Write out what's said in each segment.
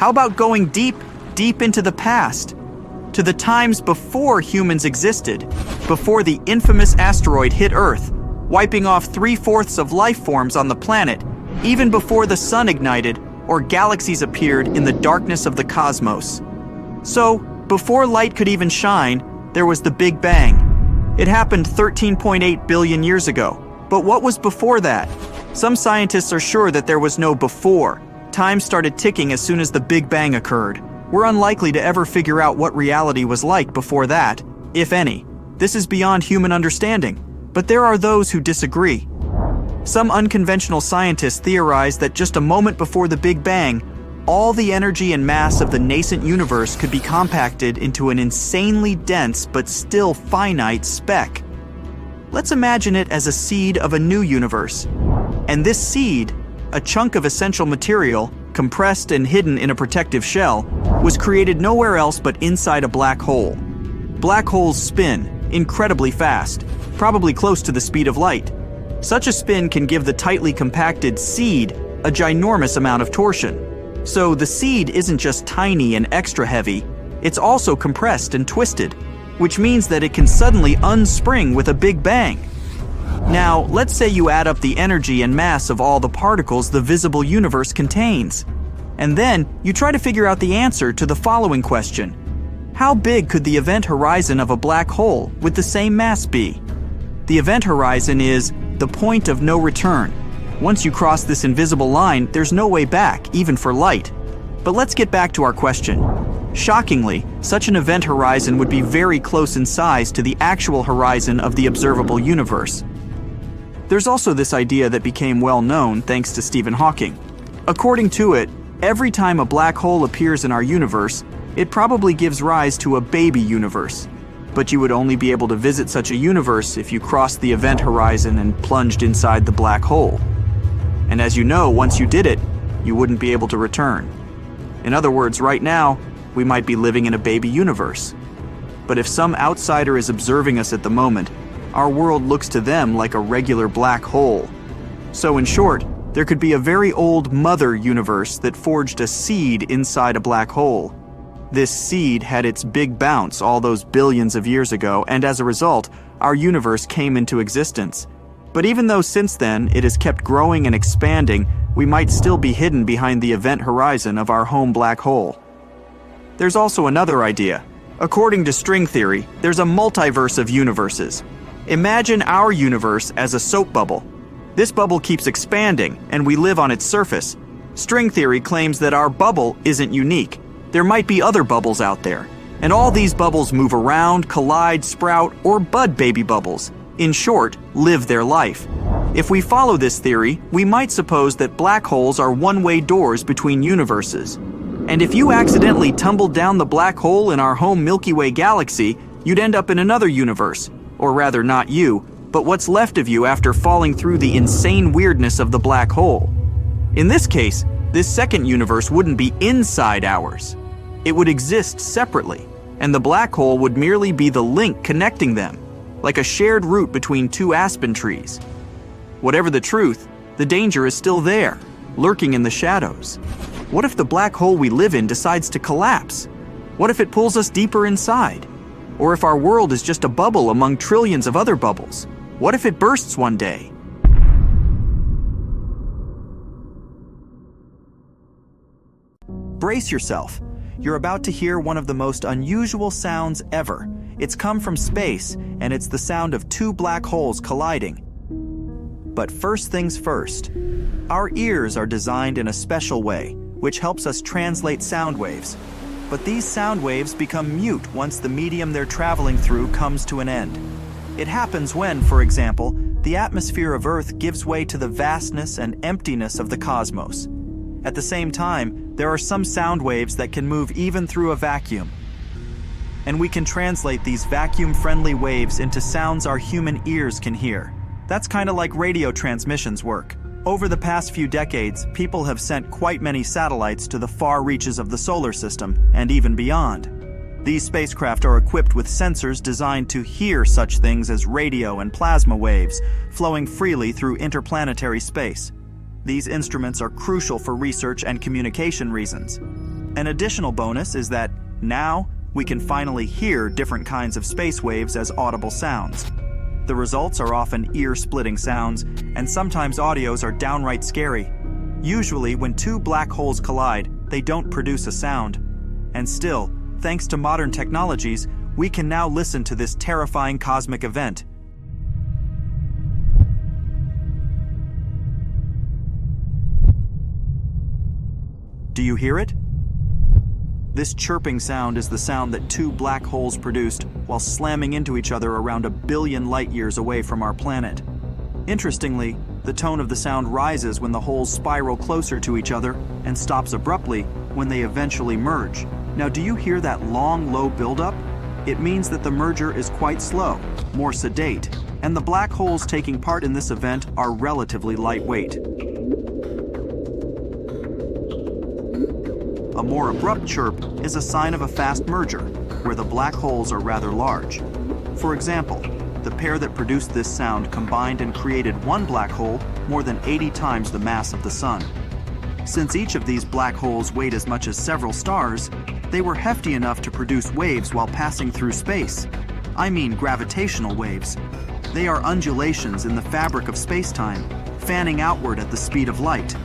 How about going deep, deep into the past? To the times before humans existed, before the infamous asteroid hit Earth, wiping off 3/4 of life forms on the planet, even before the sun ignited or galaxies appeared in the darkness of the cosmos. So, before light could even shine, there was the Big Bang. It happened 13.8 billion years ago. But what was before that? Some scientists are sure that there was no before. Time started ticking as soon as the Big Bang occurred. We're unlikely to ever figure out what reality was like before that, if any. This is beyond human understanding, but there are those who disagree. Some unconventional scientists theorize that just a moment before the Big Bang, all the energy and mass of the nascent universe could be compacted into an insanely dense but still finite speck. Let's imagine it as a seed of a new universe. And this seed, a chunk of essential material, compressed and hidden in a protective shell, was created nowhere else but inside a black hole. Black holes spin incredibly fast, probably close to the speed of light. Such a spin can give the tightly compacted seed a ginormous amount of torsion. So the seed isn't just tiny and extra heavy, it's also compressed and twisted, which means that it can suddenly unspring with a big bang. Now, let's say you add up the energy and mass of all the particles the visible universe contains. And then you try to figure out the answer to the following question. How big could the event horizon of a black hole with the same mass be? The event horizon is the point of no return. Once you cross this invisible line, there's no way back, even for light. But let's get back to our question. Shockingly, such an event horizon would be very close in size to the actual horizon of the observable universe. There's also this idea that became well known thanks to Stephen Hawking. According to it, every time a black hole appears in our universe, it probably gives rise to a baby universe. But you would only be able to visit such a universe if you crossed the event horizon and plunged inside the black hole. And as you know, once you did it, you wouldn't be able to return. In other words, right now, we might be living in a baby universe. But if some outsider is observing us at the moment, our world looks to them like a regular black hole. So in short, there could be a very old mother universe that forged a seed inside a black hole. This seed had its big bounce all those billions of years ago, and as a result, our universe came into existence. But even though since then it has kept growing and expanding, we might still be hidden behind the event horizon of our home black hole. There's also another idea. According to string theory, there's a multiverse of universes. Imagine our universe as a soap bubble. This bubble keeps expanding, and we live on its surface. String theory claims that our bubble isn't unique. There might be other bubbles out there, and all these bubbles move around, collide, sprout, or bud baby bubbles. In short, live their life. If we follow this theory, we might suppose that black holes are one-way doors between universes. And if you accidentally tumbled down the black hole in our home Milky Way galaxy, you'd end up in another universe. Or rather, not you, but what's left of you after falling through the insane weirdness of the black hole. In this case, this second universe wouldn't be inside ours. It would exist separately, and the black hole would merely be the link connecting them, like a shared route between two aspen trees. Whatever the truth, the danger is still there, lurking in the shadows. What if the black hole we live in decides to collapse? What if it pulls us deeper inside? Or if our world is just a bubble among trillions of other bubbles? What if it bursts one day? Brace yourself. You're about to hear one of the most unusual sounds ever. It's come from space, and it's the sound of two black holes colliding. But first things first. Our ears are designed in a special way, which helps us translate sound waves. But these sound waves become mute once the medium they're traveling through comes to an end. It happens when, for example, the atmosphere of Earth gives way to the vastness and emptiness of the cosmos. At the same time, there are some sound waves that can move even through a vacuum. And we can translate these vacuum-friendly waves into sounds our human ears can hear. That's kind of like radio transmissions work. Over the past few decades, people have sent quite many satellites to the far reaches of the solar system, and even beyond. These spacecraft are equipped with sensors designed to hear such things as radio and plasma waves, flowing freely through interplanetary space. These instruments are crucial for research and communication reasons. An additional bonus is that now we can finally hear different kinds of space waves as audible sounds. The results are often ear-splitting sounds, and sometimes audios are downright scary. Usually, when two black holes collide, they don't produce a sound. And still, thanks to modern technologies, we can now listen to this terrifying cosmic event. Do you hear it? This chirping sound is the sound that two black holes produced while slamming into each other around 1 billion light-years away from our planet. Interestingly, the tone of the sound rises when the holes spiral closer to each other and stops abruptly when they eventually merge. Now, do you hear that long, low buildup? It means that the merger is quite slow, more sedate, and the black holes taking part in this event are relatively lightweight. A more abrupt chirp is a sign of a fast merger, where the black holes are rather large. For example, the pair that produced this sound combined and created one black hole more than 80 times the mass of the Sun. Since each of these black holes weighed as much as several stars, they were hefty enough to produce waves while passing through space. I mean gravitational waves. They are undulations in the fabric of space-time, fanning outward at the speed of light.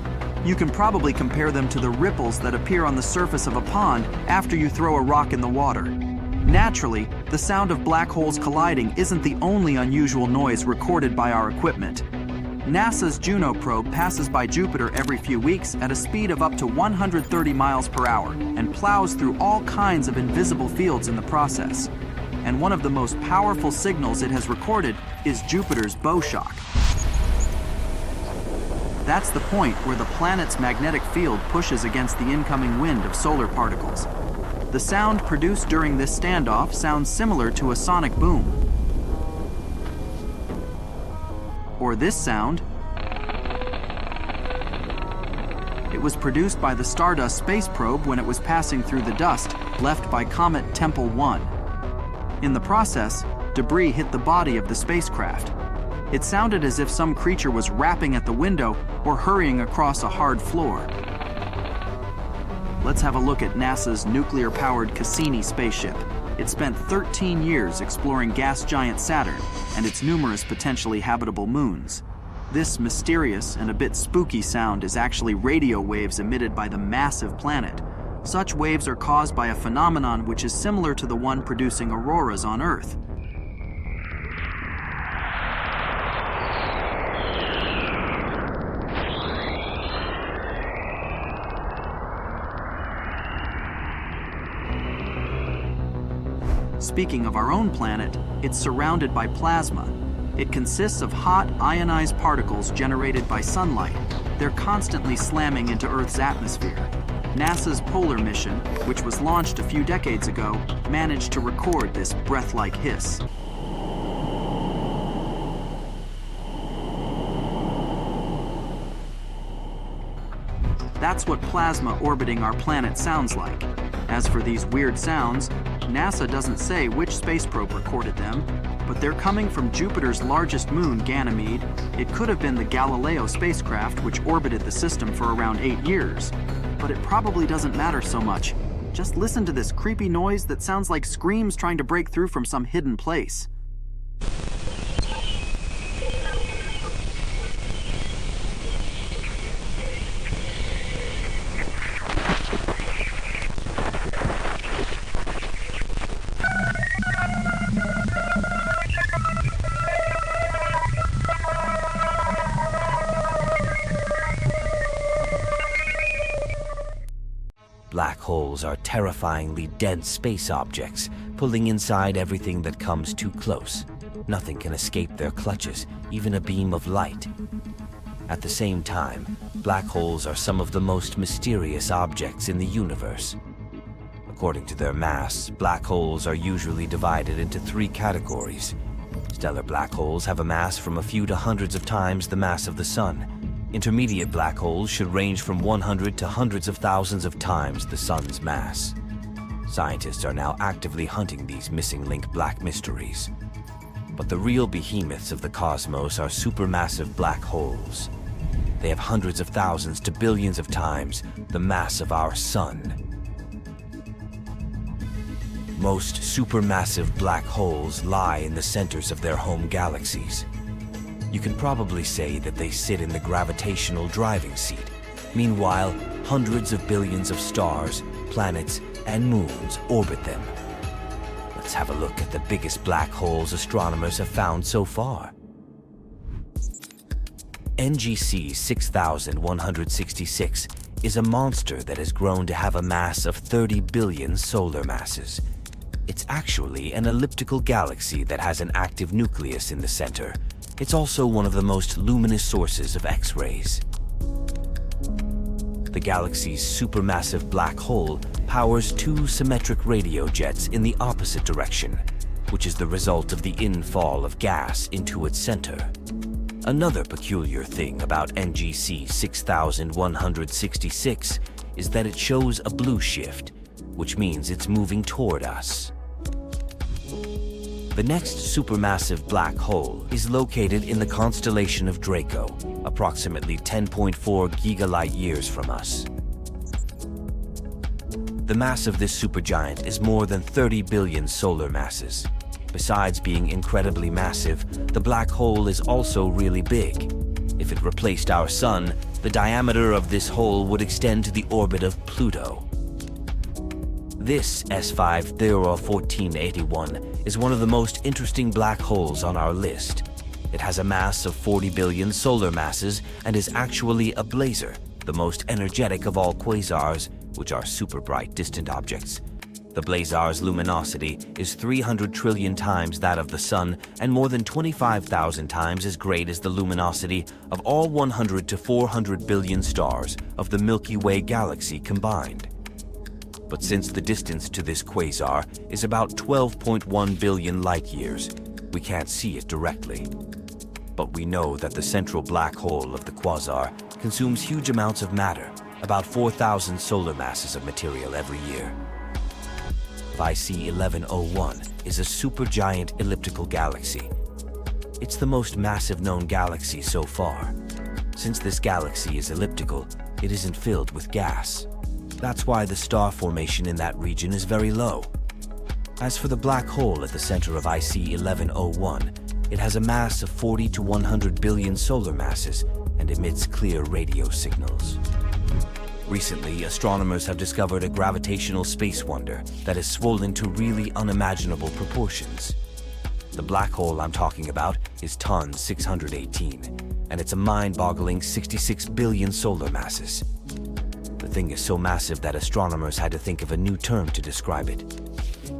You can probably compare them to the ripples that appear on the surface of a pond after you throw a rock in the water. Naturally, the sound of black holes colliding isn't the only unusual noise recorded by our equipment. NASA's Juno probe passes by Jupiter every few weeks at a speed of up to 130 miles per hour and plows through all kinds of invisible fields in the process. And one of the most powerful signals it has recorded is Jupiter's bow shock. That's the point where the planet's magnetic field pushes against the incoming wind of solar particles. The sound produced during this standoff sounds similar to a sonic boom. Or this sound. It was produced by the Stardust space probe when it was passing through the dust left by Comet Tempel 1. In the process, debris hit the body of the spacecraft. It sounded as if some creature was rapping at the window or hurrying across a hard floor. Let's have a look at NASA's nuclear-powered Cassini spaceship. It spent 13 years exploring gas giant Saturn and its numerous potentially habitable moons. This mysterious and a bit spooky sound is actually radio waves emitted by the massive planet. Such waves are caused by a phenomenon which is similar to the one producing auroras on Earth. Speaking of our own planet, it's surrounded by plasma. It consists of hot, ionized particles generated by sunlight. They're constantly slamming into Earth's atmosphere. NASA's Polar mission, which was launched a few decades ago, managed to record this breath-like hiss. That's what plasma orbiting our planet sounds like. As for these weird sounds, NASA doesn't say which space probe recorded them, but they're coming from Jupiter's largest moon, Ganymede. It could have been the Galileo spacecraft, which orbited the system for around 8 years. But it probably doesn't matter so much. Just listen to this creepy noise that sounds like screams trying to break through from some hidden place. Black holes are terrifyingly dense space objects, pulling inside everything that comes too close. Nothing can escape their clutches, even a beam of light. At the same time, black holes are some of the most mysterious objects in the universe. According to their mass, black holes are usually divided into 3 categories. Stellar black holes have a mass from a few to hundreds of times the mass of the Sun. Intermediate black holes should range from 100 to hundreds of thousands of times the Sun's mass. Scientists are now actively hunting these missing link black mysteries. But the real behemoths of the cosmos are supermassive black holes. They have hundreds of thousands to billions of times the mass of our Sun. Most supermassive black holes lie in the centers of their home galaxies. You can probably say that they sit in the gravitational driving seat. Meanwhile, hundreds of billions of stars, planets, and moons orbit them. Let's have a look at the biggest black holes astronomers have found so far. NGC 6166 is a monster that has grown to have a mass of 30 billion solar masses. It's actually an elliptical galaxy that has an active nucleus in the center. It's also one of the most luminous sources of X-rays. The galaxy's supermassive black hole powers two symmetric radio jets in the opposite direction, which is the result of the infall of gas into its center. Another peculiar thing about NGC 6166 is that it shows a blue shift, which means it's moving toward us. The next supermassive black hole is located in the constellation of Draco, approximately 10.4 gigalight-years from us. The mass of this supergiant is more than 30 billion solar masses. Besides being incredibly massive, the black hole is also really big. If it replaced our Sun, the diameter of this hole would extend to the orbit of Pluto. This S5 Theora 1481 is one of the most interesting black holes on our list. It has a mass of 40 billion solar masses and is actually a blazar, the most energetic of all quasars, which are super bright distant objects. The blazar's luminosity is 300 trillion times that of the Sun and more than 25,000 times as great as the luminosity of all 100 to 400 billion stars of the Milky Way galaxy combined. But since the distance to this quasar is about 12.1 billion light-years, we can't see it directly. But we know that the central black hole of the quasar consumes huge amounts of matter, about 4,000 solar masses of material every year. IC 1101 is a supergiant elliptical galaxy. It's the most massive known galaxy so far. Since this galaxy is elliptical, it isn't filled with gas. That's why the star formation in that region is very low. As for the black hole at the center of IC 1101, it has a mass of 40 to 100 billion solar masses and emits clear radio signals. Recently, astronomers have discovered a gravitational space wonder that is swollen to really unimaginable proportions. The black hole I'm talking about is Taured 618, and it's a mind-boggling 66 billion solar masses. The thing is so massive that astronomers had to think of a new term to describe it.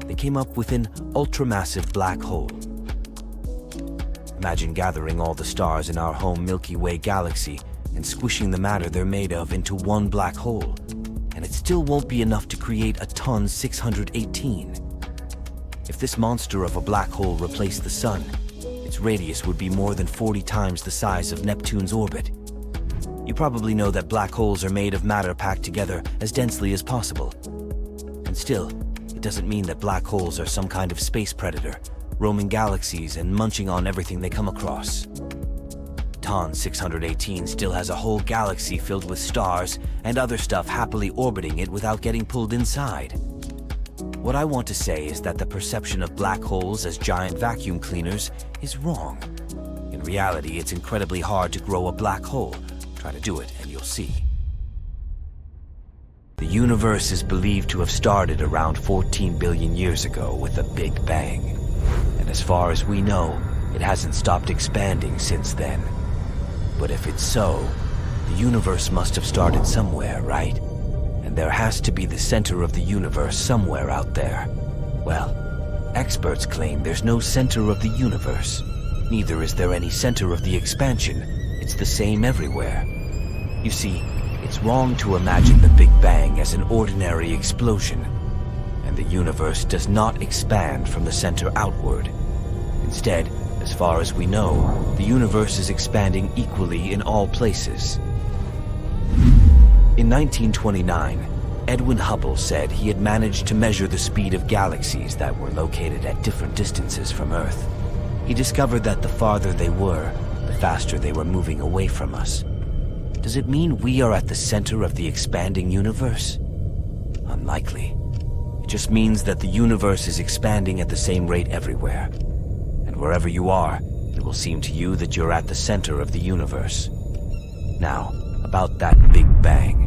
They came up with an ultramassive black hole. Imagine gathering all the stars in our home Milky Way galaxy and squishing the matter they're made of into one black hole, and it still won't be enough to create a Taured 618. If this monster of a black hole replaced the Sun, its radius would be more than 40 times the size of Neptune's orbit. You probably know that black holes are made of matter packed together as densely as possible. And still, it doesn't mean that black holes are some kind of space predator, roaming galaxies and munching on everything they come across. Taured 618 still has a whole galaxy filled with stars and other stuff happily orbiting it without getting pulled inside. What I want to say is that the perception of black holes as giant vacuum cleaners is wrong. In reality, it's incredibly hard to grow a black hole. Try to do it and you'll see. The universe is believed to have started around 14 billion years ago with a Big Bang. And as far as we know, it hasn't stopped expanding since then. But if it's so, the universe must have started somewhere, right? And there has to be the center of the universe somewhere out there. Well, experts claim there's no center of the universe. Neither is there any center of the expansion. It's the same everywhere. You see, it's wrong to imagine the Big Bang as an ordinary explosion. And the universe does not expand from the center outward. Instead, as far as we know, the universe is expanding equally in all places. In 1929, Edwin Hubble said he had managed to measure the speed of galaxies that were located at different distances from Earth. He discovered that the farther they were, the faster they were moving away from us. Does it mean we are at the center of the expanding universe? Unlikely. It just means that the universe is expanding at the same rate everywhere. And wherever you are, it will seem to you that you're at the center of the universe. Now, about that Big Bang.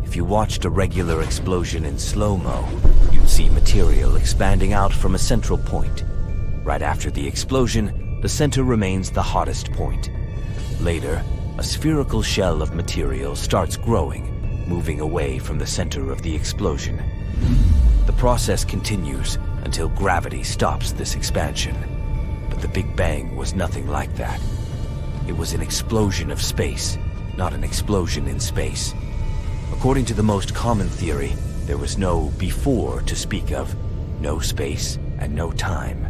If you watched a regular explosion in slow-mo, you'd see material expanding out from a central point. Right after the explosion, the center remains the hottest point. Later, a spherical shell of material starts growing, moving away from the center of the explosion. The process continues until gravity stops this expansion. But the Big Bang was nothing like that. It was an explosion of space, not an explosion in space. According to the most common theory, there was no before to speak of, no space and no time.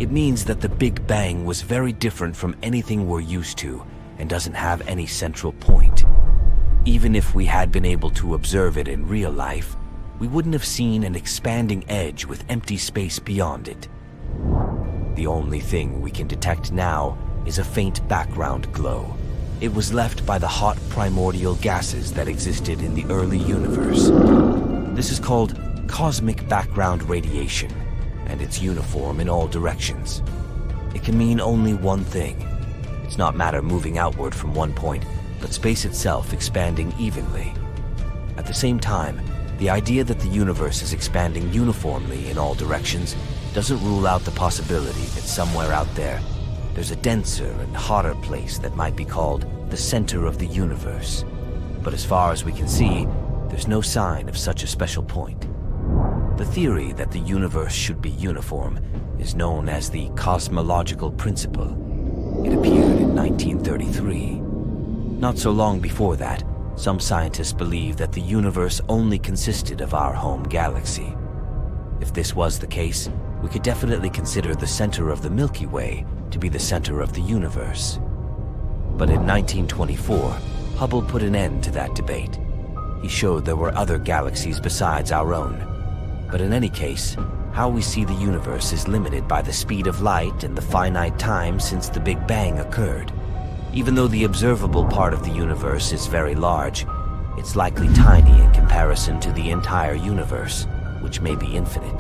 It means that the Big Bang was very different from anything we're used to and doesn't have any central point. Even if we had been able to observe it in real life, we wouldn't have seen an expanding edge with empty space beyond it. The only thing we can detect now is a faint background glow. It was left by the hot primordial gases that existed in the early universe. This is called cosmic background radiation, and it's uniform in all directions. It can mean only one thing. It's not matter moving outward from one point, but space itself expanding evenly. At the same time, the idea that the universe is expanding uniformly in all directions doesn't rule out the possibility that somewhere out there, there's a denser and hotter place that might be called the center of the universe. But as far as we can see, there's no sign of such a special point. The theory that the universe should be uniform is known as the cosmological principle. It appeared in 1933. Not so long before that, some scientists believed that the universe only consisted of our home galaxy. If this was the case, we could definitely consider the center of the Milky Way to be the center of the universe. But in 1924, Hubble put an end to that debate. He showed there were other galaxies besides our own. But in any case, how we see the universe is limited by the speed of light and the finite time since the Big Bang occurred. Even though the observable part of the universe is very large, it's likely tiny in comparison to the entire universe, which may be infinite.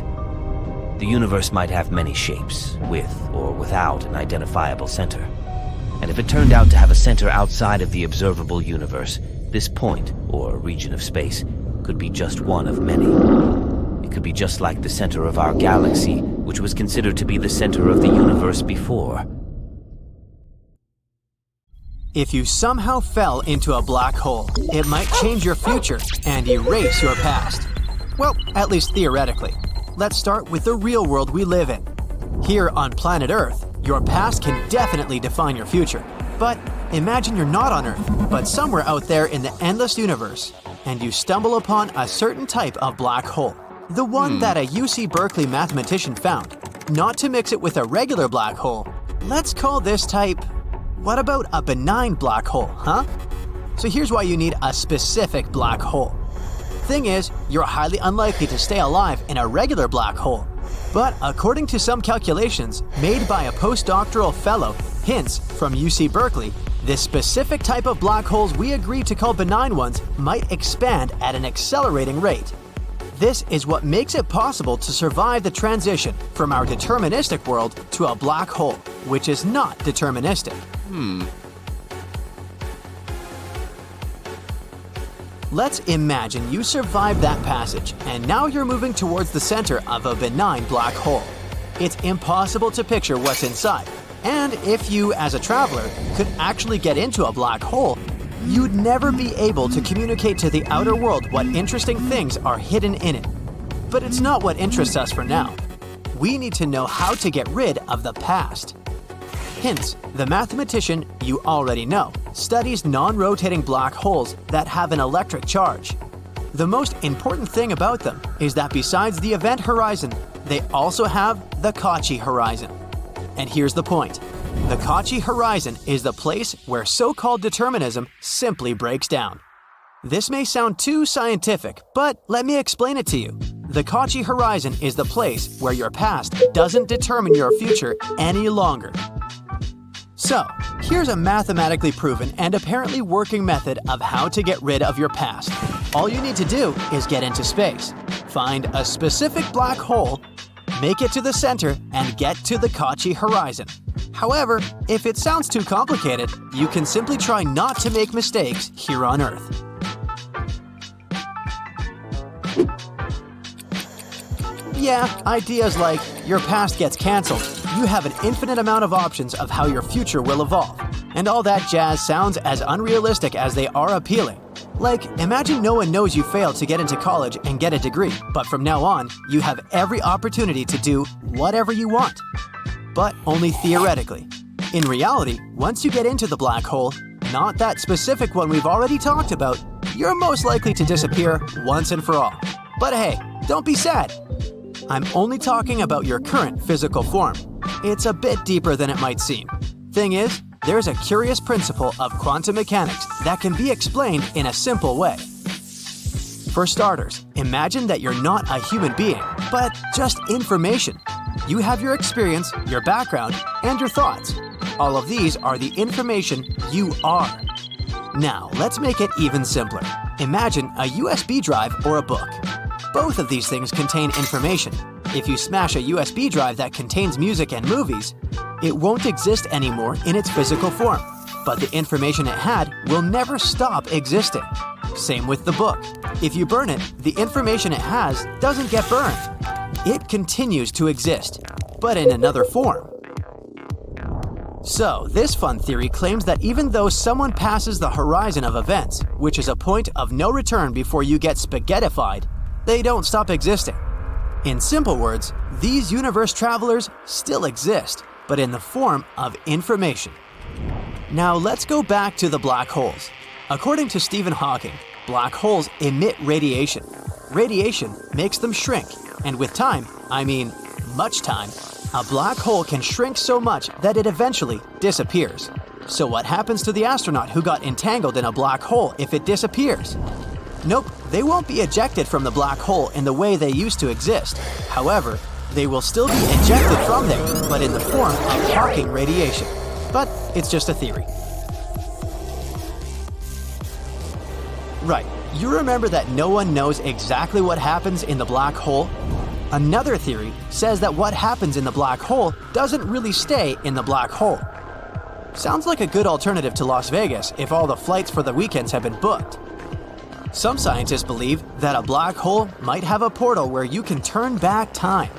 The universe might have many shapes, with or without an identifiable center. And if it turned out to have a center outside of the observable universe, this point, or region of space, could be just one of many. It could be just like the center of our galaxy, which was considered to be the center of the universe before. If you somehow fell into a black hole, it might change your future and erase your past. Well, at least theoretically. Let's start with the real world we live in. Here on planet Earth, your past can definitely define your future. But imagine you're not on Earth, but somewhere out there in the endless universe, and you stumble upon a certain type of black hole. The one that a UC Berkeley mathematician found. Not to mix it with a regular black hole. Let's call this type... What about a benign black hole, huh? So here's why you need a specific black hole. Thing is, you're highly unlikely to stay alive in a regular black hole. But according to some calculations made by a postdoctoral fellow, Hinz, from UC Berkeley, this specific type of black holes we agreed to call benign ones might expand at an accelerating rate. This is what makes it possible to survive the transition from our deterministic world to a black hole, which is not deterministic. Let's imagine you survived that passage, and now you're moving towards the center of a benign black hole. It's impossible to picture what's inside, and if you, as a traveler, could actually get into a black hole, you'd never be able to communicate to the outer world what interesting things are hidden in it. But it's not what interests us for now. We need to know how to get rid of the past. Hinz, the mathematician you already know, studies non-rotating black holes that have an electric charge. The most important thing about them is that besides the event horizon, they also have the Cauchy horizon. And here's the point. The Cauchy horizon is the place where so-called determinism simply breaks down. This may sound too scientific, but let me explain it to you. The Cauchy horizon is the place where your past doesn't determine your future any longer. So, here's a mathematically proven and apparently working method of how to get rid of your past. All you need to do is get into space, find a specific black hole, make it to the center, and get to the Quasi horizon. However, if it sounds too complicated, you can simply try not to make mistakes here on Earth. Yeah, ideas like your past gets cancelled, you have an infinite amount of options of how your future will evolve, and all that jazz sounds as unrealistic as they are appealing. Like, imagine no one knows you failed to get into college and get a degree, but from now on, you have every opportunity to do whatever you want. But only theoretically. In reality, once you get into the black hole, not that specific one we've already talked about, you're most likely to disappear once and for all. But hey, don't be sad. I'm only talking about your current physical form. It's a bit deeper than it might seem. Thing is, there's a curious principle of quantum mechanics that can be explained in a simple way. For starters, imagine that you're not a human being, but just information. You have your experience, your background, and your thoughts. All of these are the information you are. Now, let's make it even simpler. Imagine a USB drive or a book. Both of these things contain information. If you smash a USB drive that contains music and movies, it won't exist anymore in its physical form, but the information it had will never stop existing. Same with the book. If you burn it, the information it has doesn't get burned. It continues to exist, but in another form. So, this fun theory claims that even though someone passes the horizon of events, which is a point of no return before you get spaghettified, they don't stop existing. In simple words, these universe travelers still exist, but in the form of information. Now let's go back to the black holes. According to Stephen Hawking, black holes emit radiation. Radiation makes them shrink, and with time, I mean much time, a black hole can shrink so much that it eventually disappears. So what happens to the astronaut who got entangled in a black hole if it disappears? Nope, they won't be ejected from the black hole in the way they used to exist. However, they will still be ejected from there, but in the form of Hawking radiation. But it's just a theory. Right, you remember that no one knows exactly what happens in the black hole? Another theory says that what happens in the black hole doesn't really stay in the black hole. Sounds like a good alternative to Las Vegas if all the flights for the weekends have been booked. Some scientists believe that a black hole might have a portal where you can turn back time.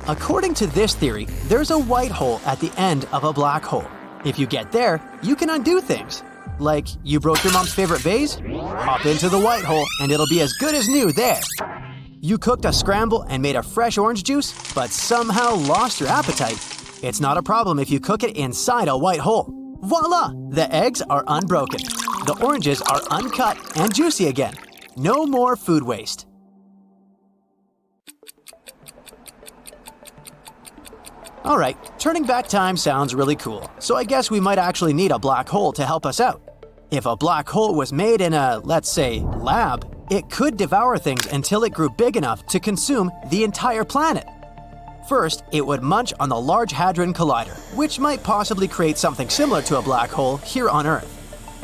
According to this theory, there's a white hole at the end of a black hole. If you get there, you can undo things. Like, you broke your mom's favorite vase? Hop into the white hole and it'll be as good as new there. You cooked a scramble and made a fresh orange juice, but somehow lost your appetite. It's not a problem if you cook it inside a white hole. Voila! The eggs are unbroken. The oranges are uncut and juicy again. No more food waste. Alright, turning back time sounds really cool, so I guess we might actually need a black hole to help us out. If a black hole was made in a, let's say, lab, it could devour things until it grew big enough to consume the entire planet. First, it would munch on the Large Hadron Collider, which might possibly create something similar to a black hole here on Earth.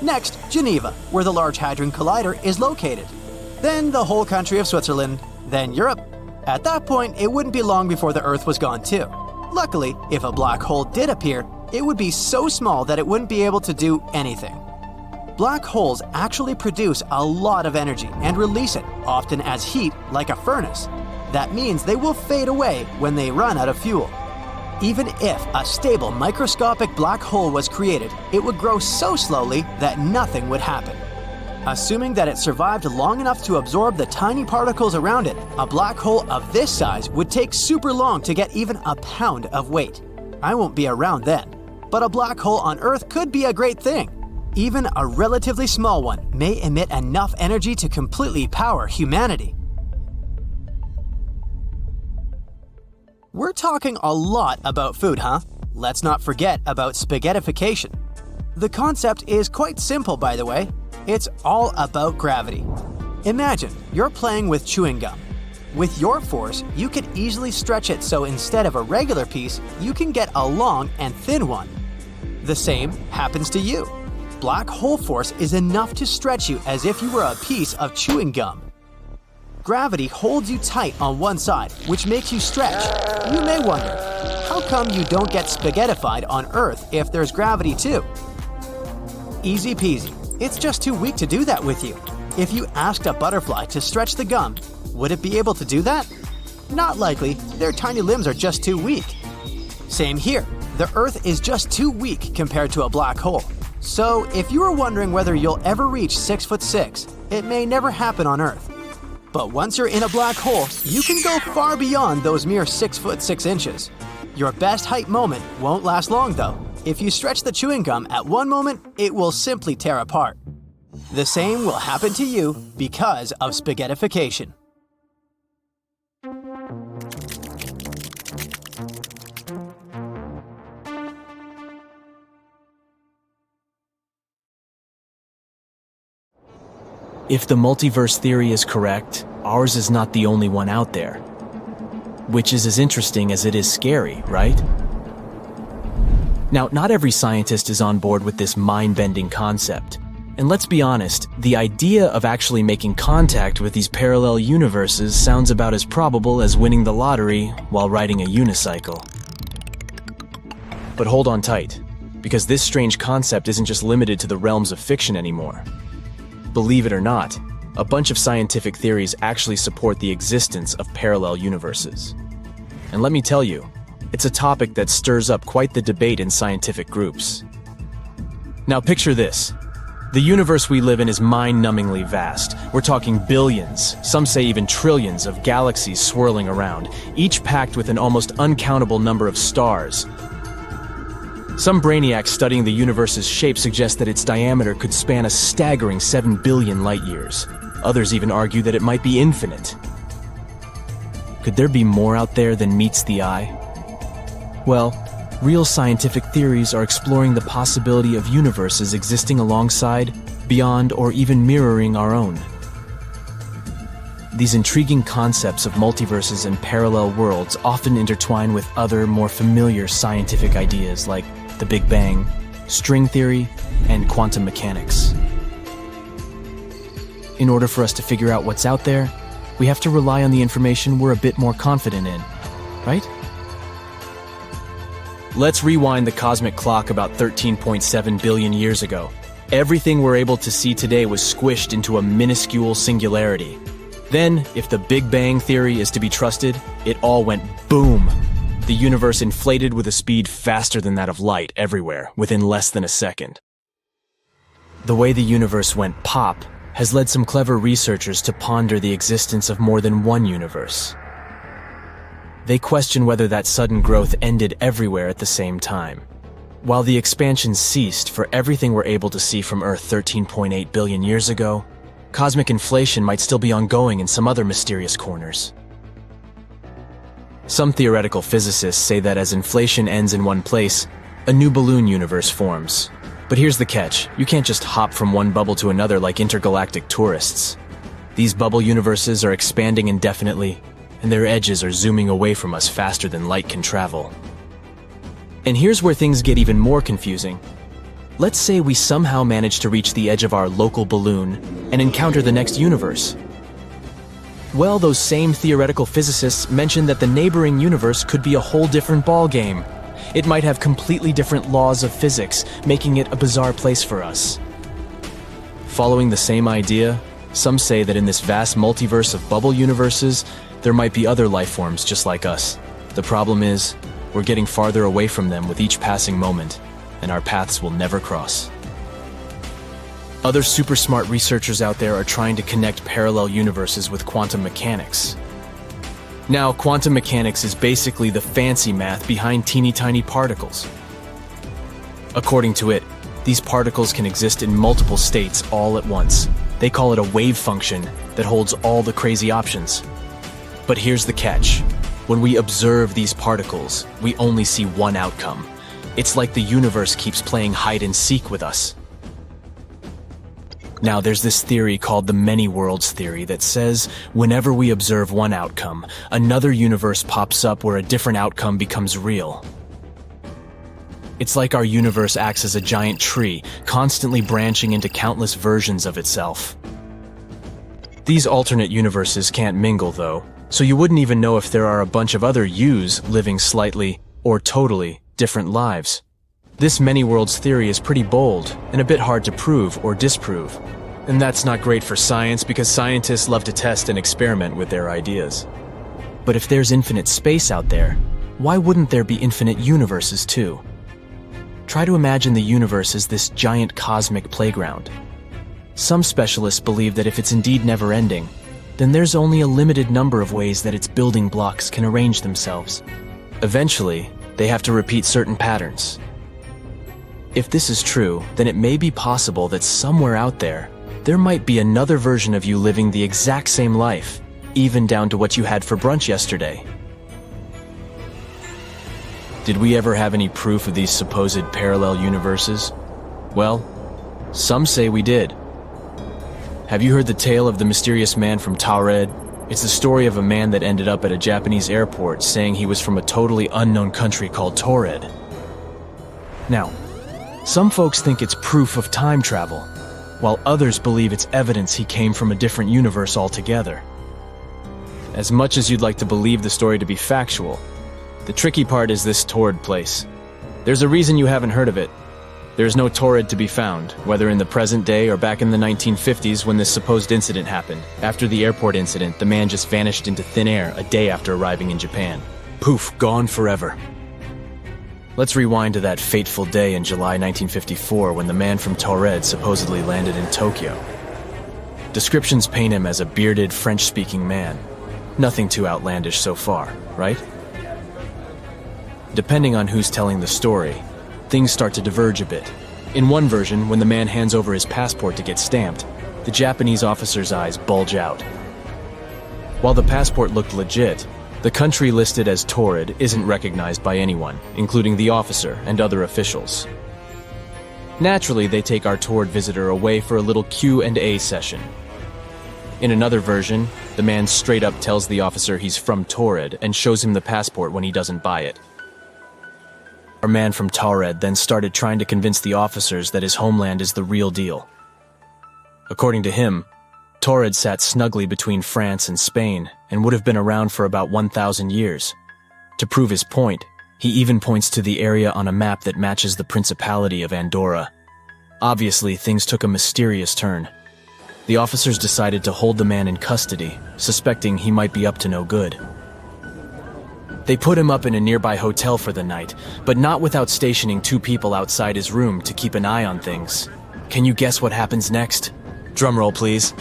Next, Geneva, where the Large Hadron Collider is located. Then the whole country of Switzerland, then Europe. At that point, it wouldn't be long before the Earth was gone too. Luckily, if a black hole did appear, it would be so small that it wouldn't be able to do anything. Black holes actually produce a lot of energy and release it, often as heat, like a furnace. That means they will fade away when they run out of fuel. Even if a stable microscopic black hole was created, it would grow so slowly that nothing would happen. Assuming that it survived long enough to absorb the tiny particles around it, a black hole of this size would take super long to get even a pound of weight. I won't be around then. But a black hole on Earth could be a great thing. Even a relatively small one may emit enough energy to completely power humanity. We're talking a lot about food, huh? Let's not forget about spaghettification. The concept is quite simple, by the way. It's all about gravity. Imagine you're playing with chewing gum. With your force, you could easily stretch it so instead of a regular piece, you can get a long and thin one. The same happens to you. black hole force is enough to stretch you as if you were a piece of chewing gum. Gravity holds you tight on one side, which makes you stretch. You may wonder, how come you don't get spaghettified on Earth if there's gravity too? Easy peasy. It's just too weak to do that with you. If you asked a butterfly to stretch the gum, would it be able to do that? Not likely. Their tiny limbs are just too weak. Same here. The Earth is just too weak compared to a black hole. So if you were wondering whether you'll ever reach 6'6", it may never happen on Earth. But once you're in a black hole, you can go far beyond those mere 6'6". Your best height moment won't last long though. If you stretch the chewing gum at one moment, it will simply tear apart. The same will happen to you because of spaghettification. If the multiverse theory is correct, ours is not the only one out there. Which is as interesting as it is scary, right? Now, not every scientist is on board with this mind-bending concept. And let's be honest, the idea of actually making contact with these parallel universes sounds about as probable as winning the lottery while riding a unicycle. But hold on tight, because this strange concept isn't just limited to the realms of fiction anymore. Believe it or not, a bunch of scientific theories actually support the existence of parallel universes. And let me tell you, it's a topic that stirs up quite the debate in scientific groups. Now picture this. The universe we live in is mind-numbingly vast. We're talking billions, some say even trillions of galaxies swirling around, each packed with an almost uncountable number of stars. Some brainiacs studying the universe's shape suggest that its diameter could span a staggering 7 billion light-years. Others even argue that it might be infinite. Could there be more out there than meets the eye? Well, real scientific theories are exploring the possibility of universes existing alongside, beyond, or even mirroring our own. These intriguing concepts of multiverses and parallel worlds often intertwine with other, more familiar scientific ideas like the Big Bang, string theory, and quantum mechanics. In order for us to figure out what's out there, we have to rely on the information we're a bit more confident in, right? Let's rewind the cosmic clock about 13.7 billion years ago. Everything we're able to see today was squished into a minuscule singularity. Then, if the Big Bang theory is to be trusted, it all went boom. The universe inflated with a speed faster than that of light everywhere, within less than a second. The way the universe went pop has led some clever researchers to ponder the existence of more than one universe. They question whether that sudden growth ended everywhere at the same time. While the expansion ceased for everything we're able to see from Earth 13.8 billion years ago, cosmic inflation might still be ongoing in some other mysterious corners. Some theoretical physicists say that as inflation ends in one place, a new balloon universe forms. But here's the catch, you can't just hop from one bubble to another like intergalactic tourists. These bubble universes are expanding indefinitely, and their edges are zooming away from us faster than light can travel. And here's where things get even more confusing. Let's say we somehow manage to reach the edge of our local balloon and encounter the next universe. Well, those same theoretical physicists mentioned that the neighboring universe could be a whole different ballgame. It might have completely different laws of physics, making it a bizarre place for us. Following the same idea, some say that in this vast multiverse of bubble universes, there might be other life forms just like us. The problem is, we're getting farther away from them with each passing moment, and our paths will never cross. Other super smart researchers out there are trying to connect parallel universes with quantum mechanics. Now, quantum mechanics is basically the fancy math behind teeny tiny particles. According to it, these particles can exist in multiple states all at once. They call it a wave function that holds all the crazy options. But here's the catch. When we observe these particles, we only see one outcome. It's like the universe keeps playing hide and seek with us. Now, there's this theory called the many worlds theory that says whenever we observe one outcome, another universe pops up where a different outcome becomes real. It's like our universe acts as a giant tree, constantly branching into countless versions of itself. These alternate universes can't mingle, though, so you wouldn't even know if there are a bunch of other yous living slightly or totally different lives. This many worlds theory is pretty bold and a bit hard to prove or disprove. And that's not great for science because scientists love to test and experiment with their ideas. But if there's infinite space out there, why wouldn't there be infinite universes too? Try to imagine the universe as this giant cosmic playground. Some specialists believe that if it's indeed never-ending, then there's only a limited number of ways that its building blocks can arrange themselves. Eventually, they have to repeat certain patterns. If this is true, then it may be possible that somewhere out there might be another version of you living the exact same life, even down to what you had for brunch yesterday. Did we ever have any proof of these supposed parallel universes? Well, some say we did. Have you heard the tale of the mysterious man from Taured? It's the story of a man that ended up at a Japanese airport saying he was from a totally unknown country called Taured. Now, some folks think it's proof of time travel, while others believe it's evidence he came from a different universe altogether. As much as you'd like to believe the story to be factual, the tricky part is this Taured place. There's a reason you haven't heard of it. There's no Taured to be found, whether in the present day or back in the 1950s when this supposed incident happened. After the airport incident, the man just vanished into thin air a day after arriving in Japan. Poof, gone forever. Let's rewind to that fateful day in July 1954 when the man from Taured supposedly landed in Tokyo. Descriptions paint him as a bearded, French-speaking man. Nothing too outlandish so far, right? Depending on who's telling the story, things start to diverge a bit. In one version, when the man hands over his passport to get stamped, the Japanese officer's eyes bulge out. While the passport looked legit, the country listed as Taured isn't recognized by anyone, including the officer and other officials. Naturally, they take our Taured visitor away for a little Q&A session. In another version, the man straight up tells the officer he's from Taured and shows him the passport when he doesn't buy it. Our man from Taured then started trying to convince the officers that his homeland is the real deal. According to him, Taured sat snugly between France and Spain and would have been around for about 1,000 years. To prove his point, he even points to the area on a map that matches the Principality of Andorra. Obviously, things took a mysterious turn. The officers decided to hold the man in custody, suspecting he might be up to no good. They put him up in a nearby hotel for the night, but not without stationing 2 people outside his room to keep an eye on things. Can you guess what happens next? Drumroll, please.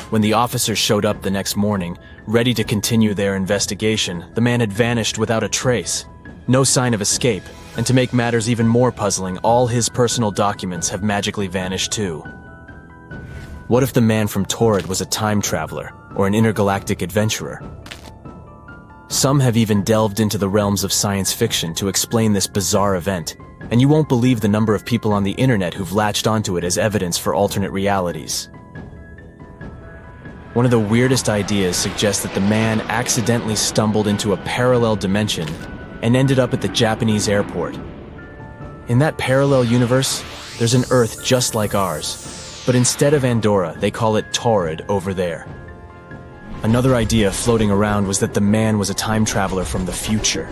When the officers showed up the next morning, ready to continue their investigation, the man had vanished without a trace. No sign of escape, and to make matters even more puzzling, all his personal documents have magically vanished too. What if the man from Taured was a time traveler or an intergalactic adventurer? Some have even delved into the realms of science fiction to explain this bizarre event, and you won't believe the number of people on the internet who've latched onto it as evidence for alternate realities. One of the weirdest ideas suggests that the man accidentally stumbled into a parallel dimension and ended up at the Japanese airport. In that parallel universe, there's an Earth just like ours, but instead of Andorra, they call it Taured over there. Another idea floating around was that the man was a time traveler from the future.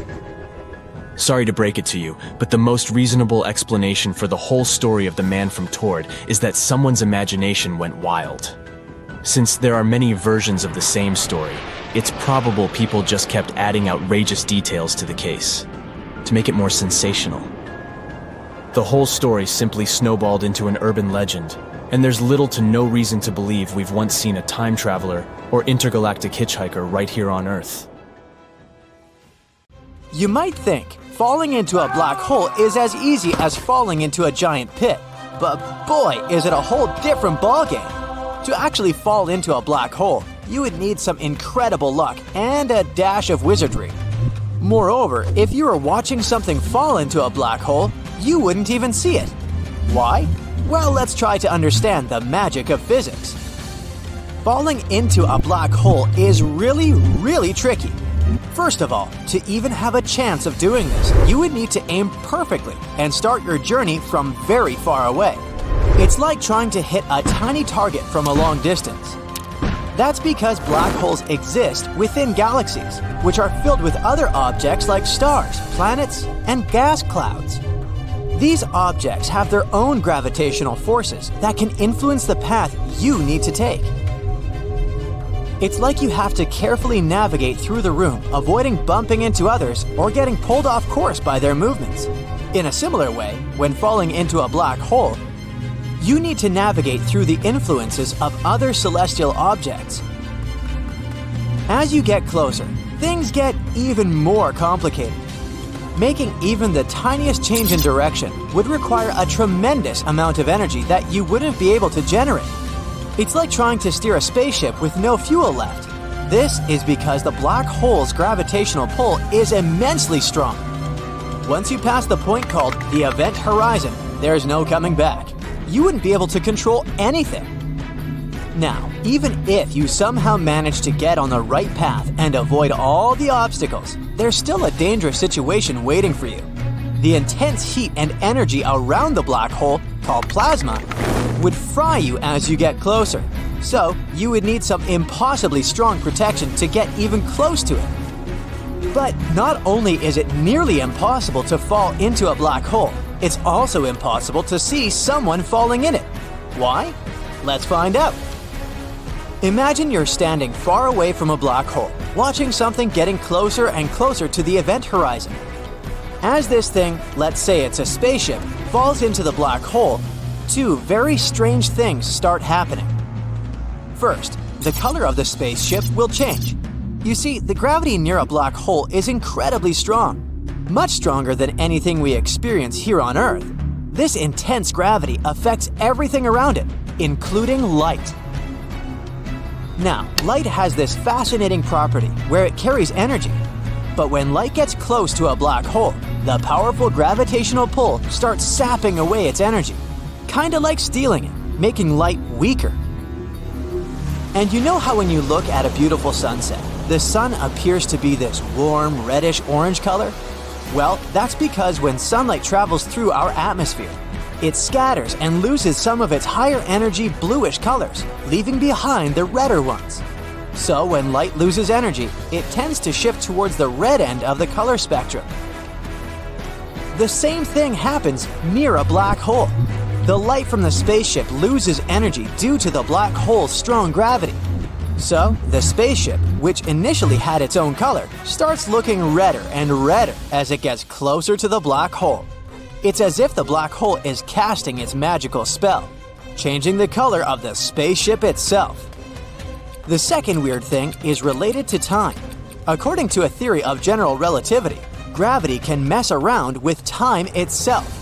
Sorry to break it to you, but the most reasonable explanation for the whole story of the man from Taured is that someone's imagination went wild. Since there are many versions of the same story, it's probable people just kept adding outrageous details to the case, to make it more sensational. The whole story simply snowballed into an urban legend, and there's little to no reason to believe we've once seen a time traveler or intergalactic hitchhiker right here on Earth. You might think falling into a black hole is as easy as falling into a giant pit, but boy, is it a whole different ballgame. To actually fall into a black hole, you would need some incredible luck and a dash of wizardry. Moreover, if you were watching something fall into a black hole, you wouldn't even see it. Why? Well, let's try to understand the magic of physics. Falling into a black hole is really tricky. First of all, to even have a chance of doing this, you would need to aim perfectly and start your journey from very far away. It's like trying to hit a tiny target from a long distance. That's because black holes exist within galaxies, which are filled with other objects like stars, planets, and gas clouds. These objects have their own gravitational forces that can influence the path you need to take. It's like you have to carefully navigate through the room, avoiding bumping into others or getting pulled off course by their movements. In a similar way, when falling into a black hole, you need to navigate through the influences of other celestial objects. As you get closer, things get even more complicated. Making even the tiniest change in direction would require a tremendous amount of energy that you wouldn't be able to generate. It's like trying to steer a spaceship with no fuel left. This is because the black hole's gravitational pull is immensely strong. Once you pass the point called the event horizon, there's no coming back. You wouldn't be able to control anything. Now, even if you somehow manage to get on the right path and avoid all the obstacles, there's still a dangerous situation waiting for you. The intense heat and energy around the black hole, called plasma, would fry you as you get closer. So, you would need some impossibly strong protection to get even close to it. But not only is it nearly impossible to fall into a black hole, it's also impossible to see someone falling in it. Why? Let's find out. Imagine you're standing far away from a black hole, watching something getting closer and closer to the event horizon. As this thing, let's say it's a spaceship, falls into the black hole, two very strange things start happening. First, the color of the spaceship will change. You see, the gravity near a black hole is incredibly strong. Much stronger than anything we experience here on Earth. This intense gravity affects everything around it, including light. Now, light has this fascinating property where it carries energy. But when light gets close to a black hole, the powerful gravitational pull starts sapping away its energy, kinda like stealing it, making light weaker. And you know how when you look at a beautiful sunset, the sun appears to be this warm, reddish-orange color? Well, that's because when sunlight travels through our atmosphere, it scatters and loses some of its higher energy bluish colors, leaving behind the redder ones. So when light loses energy, it tends to shift towards the red end of the color spectrum. The same thing happens near a black hole. The light from the spaceship loses energy due to the black hole's strong gravity. So, the spaceship, which initially had its own color, starts looking redder and redder as it gets closer to the black hole. It's as if the black hole is casting its magical spell, changing the color of the spaceship itself. The second weird thing is related to time. According to a theory of general relativity, gravity can mess around with time itself.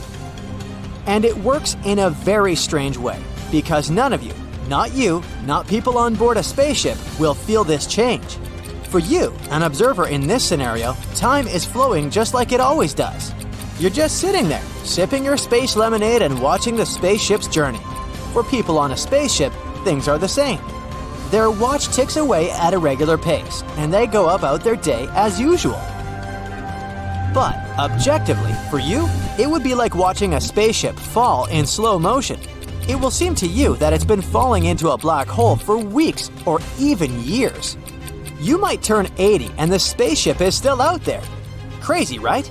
And it works in a very strange way, because none of you, not you, not people on board a spaceship, will feel this change. For you, an observer in this scenario, time is flowing just like it always does. You're just sitting there, sipping your space lemonade and watching the spaceship's journey. For people on a spaceship, things are the same. Their watch ticks away at a regular pace, and they go about their day as usual. But, objectively, for you, it would be like watching a spaceship fall in slow motion. It will seem to you that it's been falling into a black hole for weeks or even years. You might turn 80 and the spaceship is still out there. Crazy, right?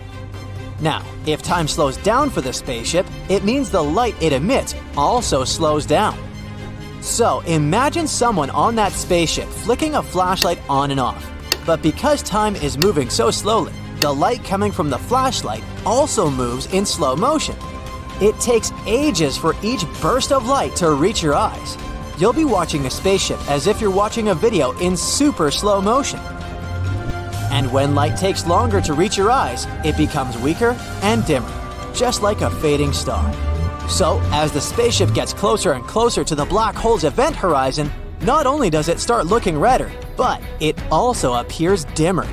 Now, if time slows down for the spaceship, it means the light it emits also slows down. So, imagine someone on that spaceship flicking a flashlight on and off. But because time is moving so slowly, the light coming from the flashlight also moves in slow motion. It takes ages for each burst of light to reach your eyes. You'll be watching a spaceship as if you're watching a video in super slow motion. And when light takes longer to reach your eyes, it becomes weaker and dimmer, just like a fading star. So, as the spaceship gets closer and closer to the black hole's event horizon, not only does it start looking redder, but it also appears dimmer.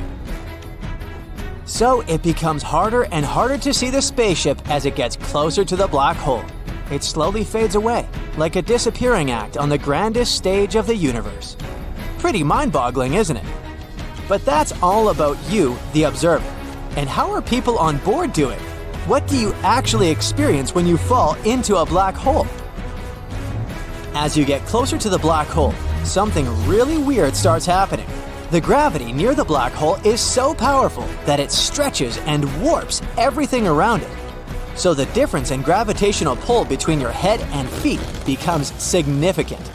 So it becomes harder and harder to see the spaceship as it gets closer to the black hole. It slowly fades away, like a disappearing act on the grandest stage of the universe. Pretty mind-boggling, isn't it? But that's all about you, the observer. And how are people on board doing? What do you actually experience when you fall into a black hole? As you get closer to the black hole, something really weird starts happening. The gravity near the black hole is so powerful that it stretches and warps everything around it. So the difference in gravitational pull between your head and feet becomes significant.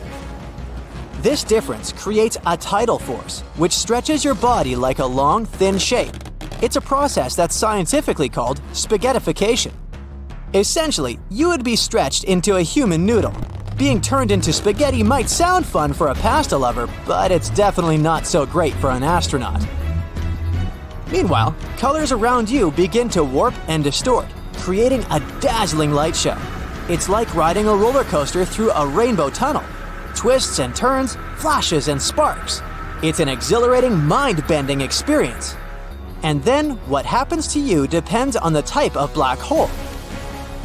This difference creates a tidal force, which stretches your body like a long, thin shape. It's a process that's scientifically called spaghettification. Essentially, you would be stretched into a human noodle. Being turned into spaghetti might sound fun for a pasta lover, but it's definitely not so great for an astronaut. Meanwhile, colors around you begin to warp and distort, creating a dazzling light show. It's like riding a roller coaster through a rainbow tunnel. Twists and turns, flashes and sparks. It's an exhilarating, mind-bending experience. And then, what happens to you depends on the type of black hole.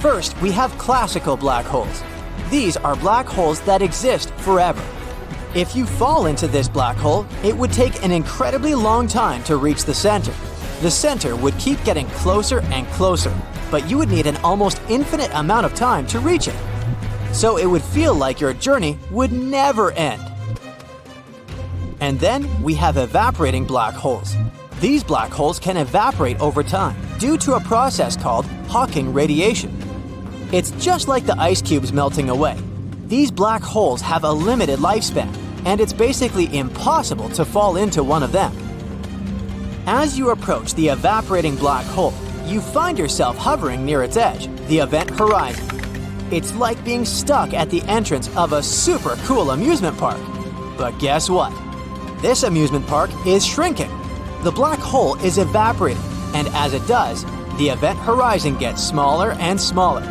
First, we have classical black holes. These are black holes that exist forever. If you fall into this black hole, it would take an incredibly long time to reach the center. The center would keep getting closer and closer, but you would need an almost infinite amount of time to reach it. So it would feel like your journey would never end. And then we have evaporating black holes. These black holes can evaporate over time due to a process called Hawking radiation. It's just like the ice cubes melting away. These black holes have a limited lifespan, and it's basically impossible to fall into one of them. As you approach the evaporating black hole, you find yourself hovering near its edge, the event horizon. It's like being stuck at the entrance of a super cool amusement park. But guess what? This amusement park is shrinking. The black hole is evaporating, and as it does, the event horizon gets smaller and smaller.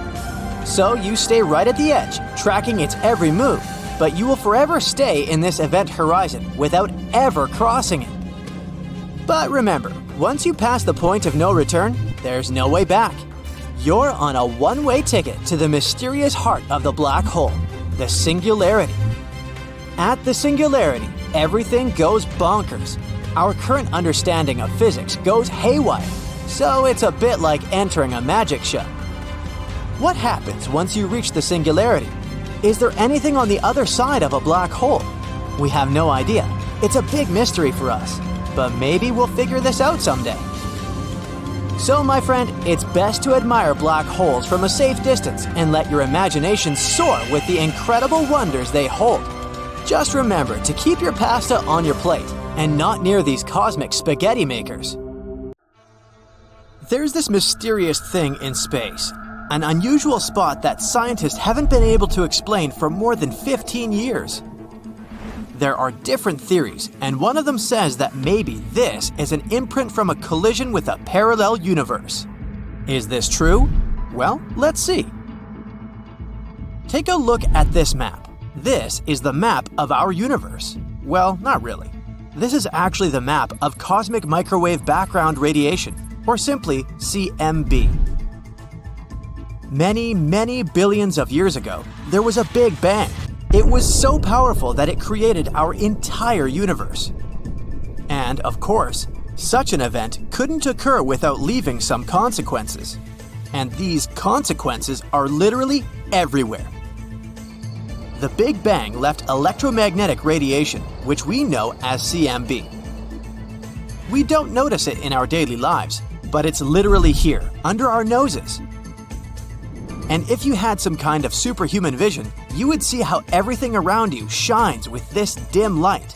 So you stay right at the edge, tracking its every move, but you will forever stay in this event horizon without ever crossing it. But remember, once you pass the point of no return, there's no way back. You're on a one-way ticket to the mysterious heart of the black hole, the singularity. At the singularity, everything goes bonkers. Our current understanding of physics goes haywire, so it's a bit like entering a magic show. What happens once you reach the singularity? Is there anything on the other side of a black hole? We have no idea. It's a big mystery for us, but maybe we'll figure this out someday. So, my friend, it's best to admire black holes from a safe distance and let your imagination soar with the incredible wonders they hold. Just remember to keep your pasta on your plate and not near these cosmic spaghetti makers. There's this mysterious thing in space, an unusual spot that scientists haven't been able to explain for more than 15 years. There are different theories, and one of them says that maybe this is an imprint from a collision with a parallel universe. Is this true? Well, let's see. Take a look at this map. This is the map of our universe. Well, not really. This is actually the map of cosmic microwave background radiation, or simply CMB. Many, many billions of years ago, there was a Big Bang. It was so powerful that it created our entire universe. And, of course, such an event couldn't occur without leaving some consequences. And these consequences are literally everywhere. The Big Bang left electromagnetic radiation, which we know as CMB. We don't notice it in our daily lives, but it's literally here, under our noses. And if you had some kind of superhuman vision, you would see how everything around you shines with this dim light.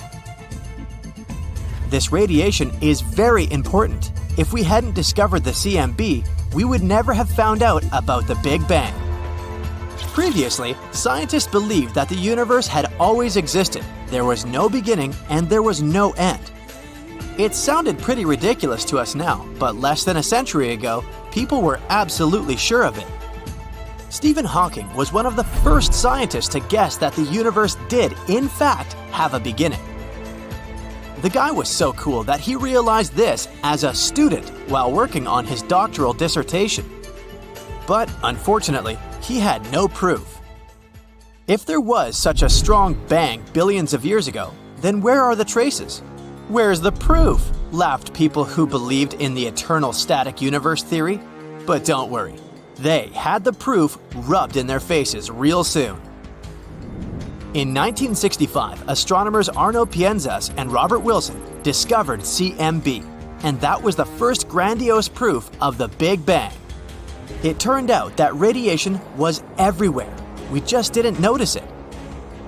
This radiation is very important. If we hadn't discovered the CMB, we would never have found out about the Big Bang. Previously, scientists believed that the universe had always existed. There was no beginning and there was no end. It sounded pretty ridiculous to us now, but less than a century ago, people were absolutely sure of it. Stephen Hawking was one of the first scientists to guess that the universe did, in fact, have a beginning. The guy was so cool that he realized this as a student while working on his doctoral dissertation. But unfortunately, he had no proof. If there was such a strong bang billions of years ago, then where are the traces? Where's the proof? Laughed people who believed in the eternal static universe theory. But don't worry, they had the proof rubbed in their faces real soon. In 1965, astronomers Arno Pienzas and Robert Wilson discovered CMB, and that was the first grandiose proof of the Big Bang. It turned out that radiation was everywhere. We just didn't notice it.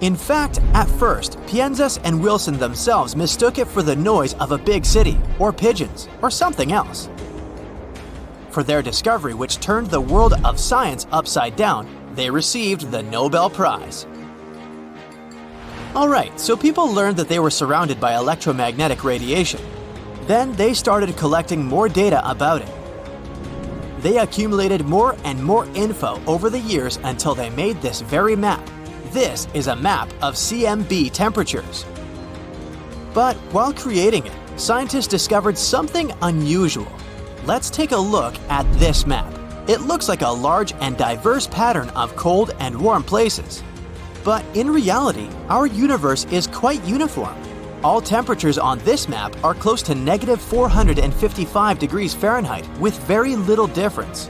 In fact, at first, Pienzas and Wilson themselves mistook it for the noise of a big city, or pigeons, or something else. For their discovery, which turned the world of science upside down, they received the Nobel Prize. Alright, so people learned that they were surrounded by electromagnetic radiation. Then they started collecting more data about it. They accumulated more and more info over the years until they made this very map. This is a map of CMB temperatures. But while creating it, scientists discovered something unusual. Let's take a look at this map. It looks like a large and diverse pattern of cold and warm places. But in reality, our universe is quite uniform. All temperatures on this map are close to -455 degrees Fahrenheit with very little difference.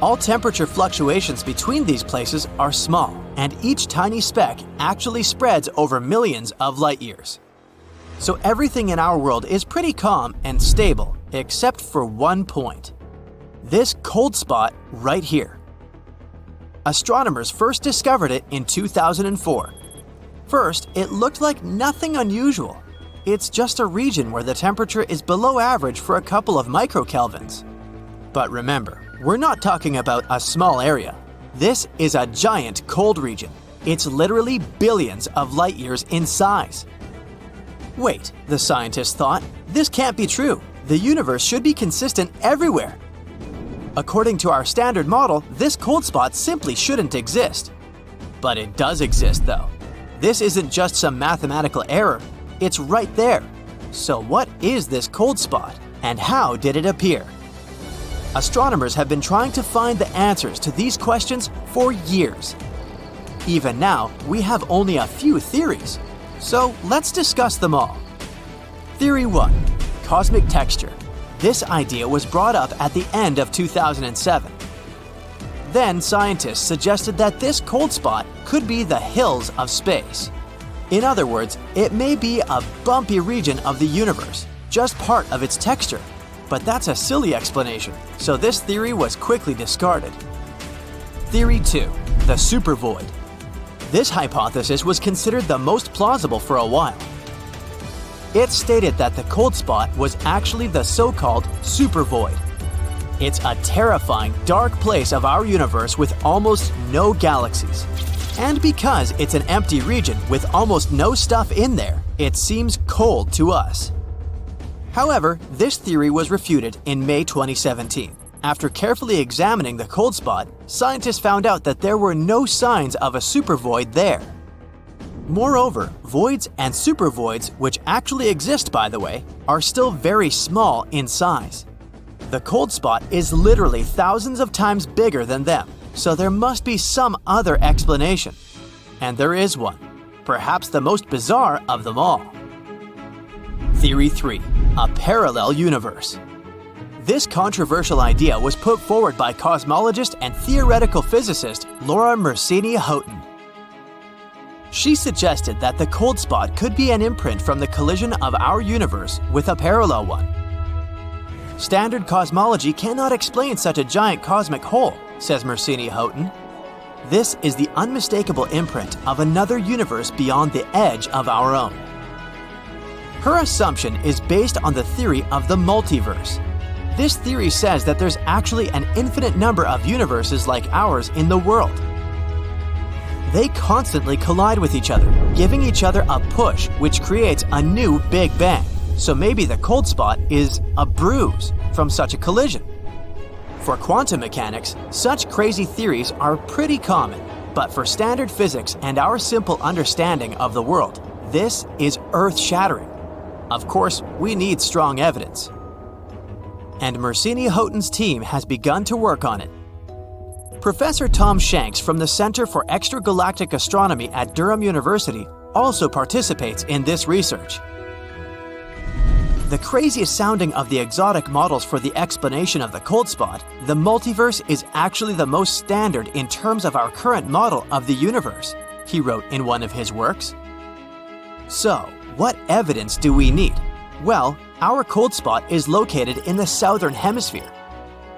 All temperature fluctuations between these places are small, and each tiny speck actually spreads over millions of light years. So everything in our world is pretty calm and stable, except for one point. This cold spot right here. Astronomers first discovered it in 2004. First, it looked like nothing unusual. It's just a region where the temperature is below average for a couple of microkelvins. But remember, we're not talking about a small area. This is a giant cold region. It's literally billions of light years in size. Wait, the scientists thought, this can't be true. The universe should be consistent everywhere. According to our standard model, this cold spot simply shouldn't exist. But it does exist though. This isn't just some mathematical error, it's right there. So what is this cold spot, and how did it appear? Astronomers have been trying to find the answers to these questions for years. Even now, we have only a few theories. So let's discuss them all. Theory 1. Cosmic texture. This idea was brought up at the end of 2007. Then scientists suggested that this cold spot could be the hills of space. In other words, it may be a bumpy region of the universe, just part of its texture. But that's a silly explanation, so this theory was quickly discarded. Theory 2. The supervoid. This hypothesis was considered the most plausible for a while. It stated that the cold spot was actually the so-called supervoid. It's a terrifying, dark place of our universe with almost no galaxies. And because it's an empty region with almost no stuff in there, it seems cold to us. However, this theory was refuted in May 2017. After carefully examining the cold spot, scientists found out that there were no signs of a supervoid there. Moreover, voids and supervoids, which actually exist by the way, are still very small in size. The cold spot is literally thousands of times bigger than them, so there must be some other explanation. And there is one, perhaps the most bizarre of them all. Theory 3. A parallel universe. This controversial idea was put forward by cosmologist and theoretical physicist Laura Mersini-Houghton. She suggested that the cold spot could be an imprint from the collision of our universe with a parallel one. Standard cosmology cannot explain such a giant cosmic hole, says Mersini-Houghton. This is the unmistakable imprint of another universe beyond the edge of our own. Her assumption is based on the theory of the multiverse. This theory says that there's actually an infinite number of universes like ours in the world. They constantly collide with each other, giving each other a push, which creates a new Big Bang. So maybe the cold spot is a bruise from such a collision. For quantum mechanics, such crazy theories are pretty common, but for standard physics and our simple understanding of the world, this is earth-shattering. Of course, we need strong evidence. And Mersini-Houghton's team has begun to work on it. Professor Tom Shanks from the Center for Extragalactic Astronomy at Durham University also participates in this research. the craziest sounding of the exotic models for the explanation of the cold spot, the multiverse is actually the most standard in terms of our current model of the universe, he wrote in one of his works. So, what evidence do we need? Well, our cold spot is located in the southern hemisphere.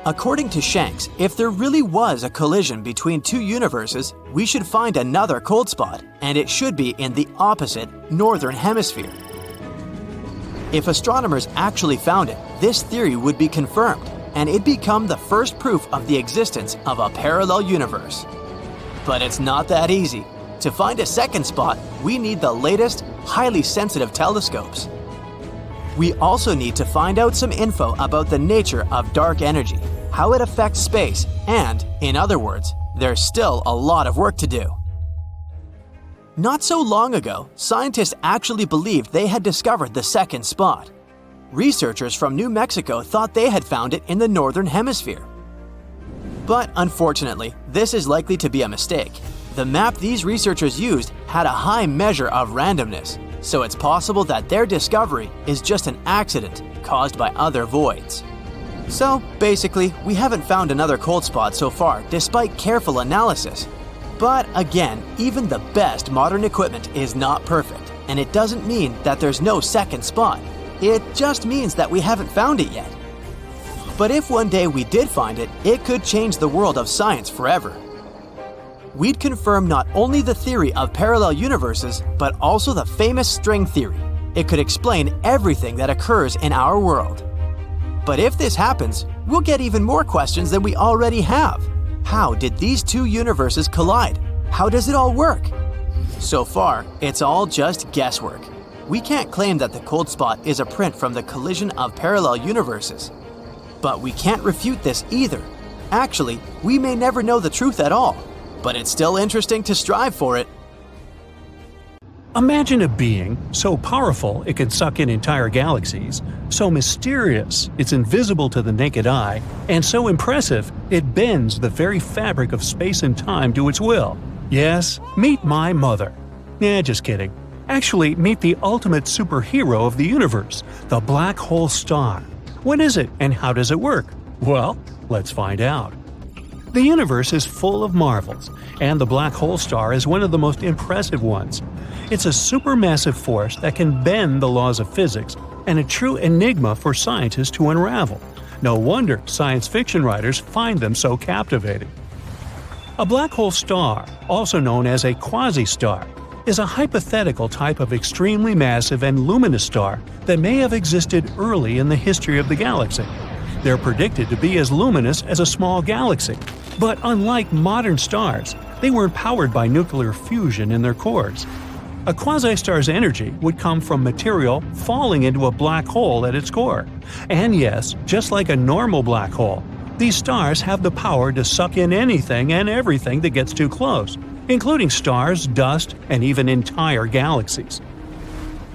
According to Shanks, if there really was a collision between two universes, we should find another cold spot, and it should be in the opposite northern hemisphere. If astronomers actually found it, this theory would be confirmed, and it'd become the first proof of the existence of a parallel universe. But it's not that easy. To find a second spot, we need the latest, highly sensitive telescopes. We also need to find out some info about the nature of dark energy, how it affects space, and, in other words, there's still a lot of work to do. Not so long ago, scientists actually believed they had discovered the second spot. Researchers from New Mexico thought they had found it in the northern hemisphere. But unfortunately, this is likely to be a mistake. The map these researchers used had a high measure of randomness, so it's possible that their discovery is just an accident caused by other voids. So, basically, we haven't found another cold spot so far despite careful analysis. But again, even the best modern equipment is not perfect, and it doesn't mean that there's no second spot. It just means that we haven't found it yet. But if one day we did find it, it could change the world of science forever. We'd confirm not only the theory of parallel universes, but also the famous string theory. It could explain everything that occurs in our world. But if this happens, we'll get even more questions than we already have. How did these two universes collide? How does it all work? So far, it's all just guesswork. We can't claim that the cold spot is a print from the collision of parallel universes. But we can't refute this either. Actually, we may never know the truth at all. But it's still interesting to strive for it. Imagine a being so powerful it can suck in entire galaxies, so mysterious it's invisible to the naked eye, and so impressive it bends the very fabric of space and time to its will. Yes, meet my mother. Just kidding. Actually, meet the ultimate superhero of the universe, the black hole star. What is it and how does it work? Well, let's find out. The universe is full of marvels, and the black hole star is one of the most impressive ones. It's a supermassive force that can bend the laws of physics and a true enigma for scientists to unravel. No wonder science fiction writers find them so captivating. A black hole star, also known as a quasi-star, is a hypothetical type of extremely massive and luminous star that may have existed early in the history of the galaxy. They're predicted to be as luminous as a small galaxy, but unlike modern stars, they weren't powered by nuclear fusion in their cores. A quasi-star's energy would come from material falling into a black hole at its core. And yes, just like a normal black hole, these stars have the power to suck in anything and everything that gets too close, including stars, dust, and even entire galaxies.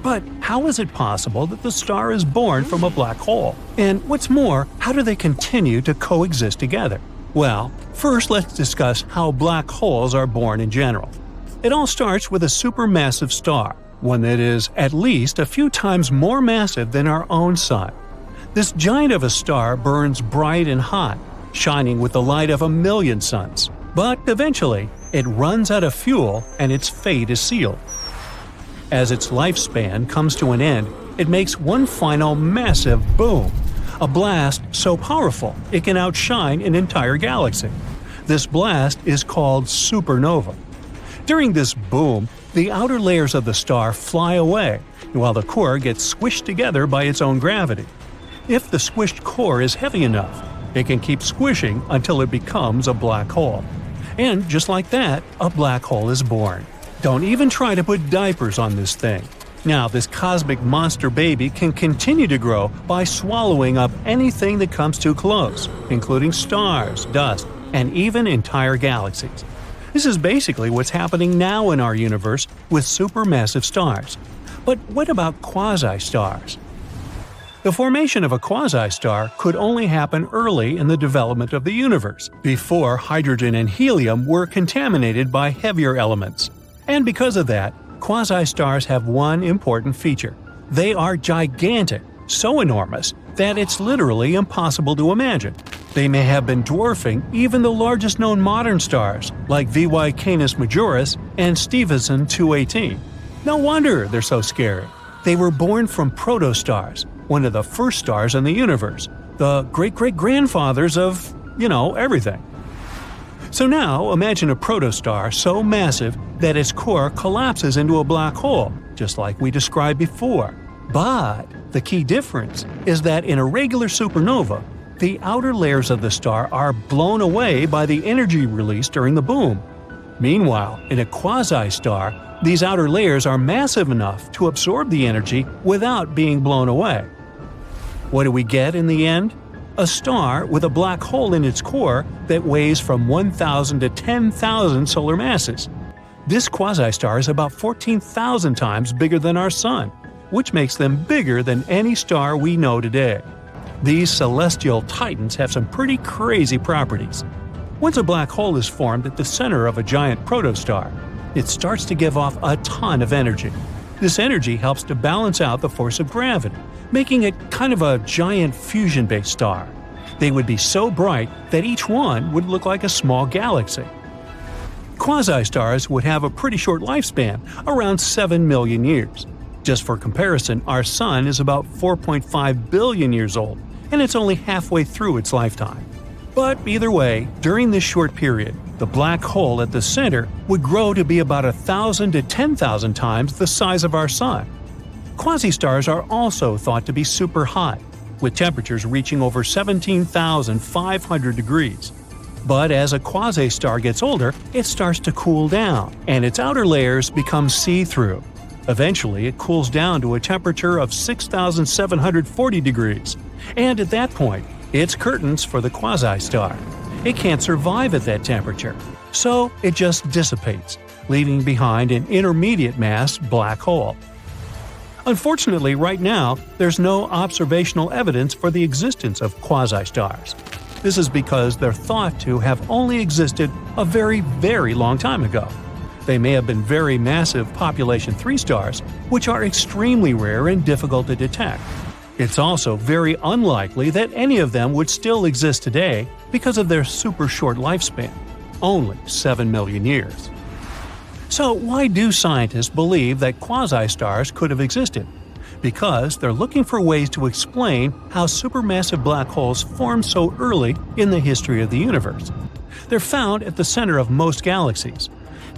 But how is it possible that the star is born from a black hole? And what's more, how do they continue to coexist together? Well, first let's discuss how black holes are born in general. It all starts with a supermassive star, one that is at least a few times more massive than our own sun. This giant of a star burns bright and hot, shining with the light of 1,000,000 suns. But eventually, it runs out of fuel and its fate is sealed. As its lifespan comes to an end, it makes one final massive boom. A blast so powerful it can outshine an entire galaxy. This blast is called supernova. During this boom, the outer layers of the star fly away, while the core gets squished together by its own gravity. If the squished core is heavy enough, it can keep squishing until it becomes a black hole. And just like that, a black hole is born. Don't even try to put diapers on this thing. Now, this cosmic monster baby can continue to grow by swallowing up anything that comes too close, including stars, dust, and even entire galaxies. This is basically what's happening now in our universe with supermassive stars. But what about quasi-stars? The formation of a quasi-star could only happen early in the development of the universe, before hydrogen and helium were contaminated by heavier elements. And because of that, quasi-stars have one important feature. They are gigantic, so enormous that it's literally impossible to imagine. They may have been dwarfing even the largest known modern stars, like VY Canis Majoris and Stephenson 218. No wonder they're so scary. They were born from protostars, one of the first stars in the universe, the great-great-grandfathers of, everything. So now, imagine a protostar so massive that its core collapses into a black hole, just like we described before. But the key difference is that in a regular supernova, the outer layers of the star are blown away by the energy released during the boom. Meanwhile, in a quasi-star, these outer layers are massive enough to absorb the energy without being blown away. What do we get in the end? A star with a black hole in its core that weighs from 1,000 to 10,000 solar masses. This quasi-star is about 14,000 times bigger than our Sun, which makes them bigger than any star we know today. These celestial titans have some pretty crazy properties. Once a black hole is formed at the center of a giant protostar, it starts to give off a ton of energy. This energy helps to balance out the force of gravity, making it kind of a giant fusion-based star. They would be so bright that each one would look like a small galaxy. Quasi-stars would have a pretty short lifespan, around 7 million years. Just for comparison, our Sun is about 4.5 billion years old, and it's only halfway through its lifetime. But either way, during this short period, the black hole at the center would grow to be about 1,000 to 10,000 times the size of our Sun. Quasi-stars are also thought to be super hot, with temperatures reaching over 17,500 degrees. But as a quasi-star gets older, it starts to cool down, and its outer layers become see-through. Eventually, it cools down to a temperature of 6,740 degrees, and at that point, it's curtains for the quasi-star. It can't survive at that temperature, so it just dissipates, leaving behind an intermediate mass black hole. Unfortunately, right now, there's no observational evidence for the existence of quasi-stars. This is because they're thought to have only existed a very, very long time ago. They may have been very massive population 3 stars, which are extremely rare and difficult to detect. It's also very unlikely that any of them would still exist today because of their super short lifespan, only 7 million years. So why do scientists believe that quasi-stars could have existed? Because they're looking for ways to explain how supermassive black holes formed so early in the history of the universe. They're found at the center of most galaxies.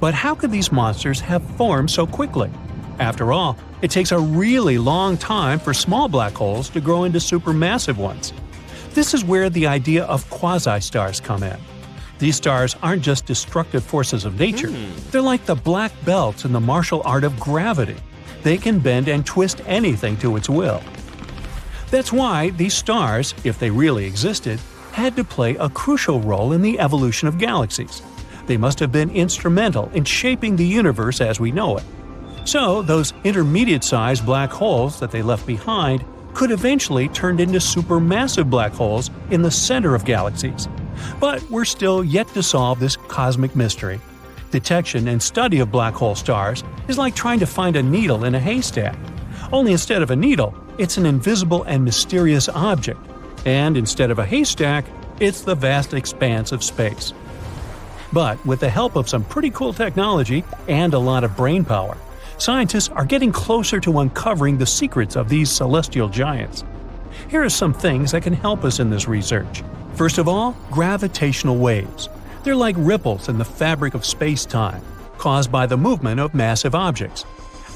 But how could these monsters have formed so quickly? After all, it takes a really long time for small black holes to grow into supermassive ones. This is where the idea of quasi-stars come in. These stars aren't just destructive forces of nature. They're like the black belts in the martial art of gravity. They can bend and twist anything to its will. That's why these stars, if they really existed, had to play a crucial role in the evolution of galaxies. They must have been instrumental in shaping the universe as we know it. So, those intermediate-sized black holes that they left behind could eventually turn into supermassive black holes in the center of galaxies. But we're still yet to solve this cosmic mystery. Detection and study of black hole stars is like trying to find a needle in a haystack. Only instead of a needle, it's an invisible and mysterious object. And instead of a haystack, it's the vast expanse of space. But with the help of some pretty cool technology and a lot of brain power, scientists are getting closer to uncovering the secrets of these celestial giants. Here are some things that can help us in this research. First of all, gravitational waves. They're like ripples in the fabric of space-time, caused by the movement of massive objects.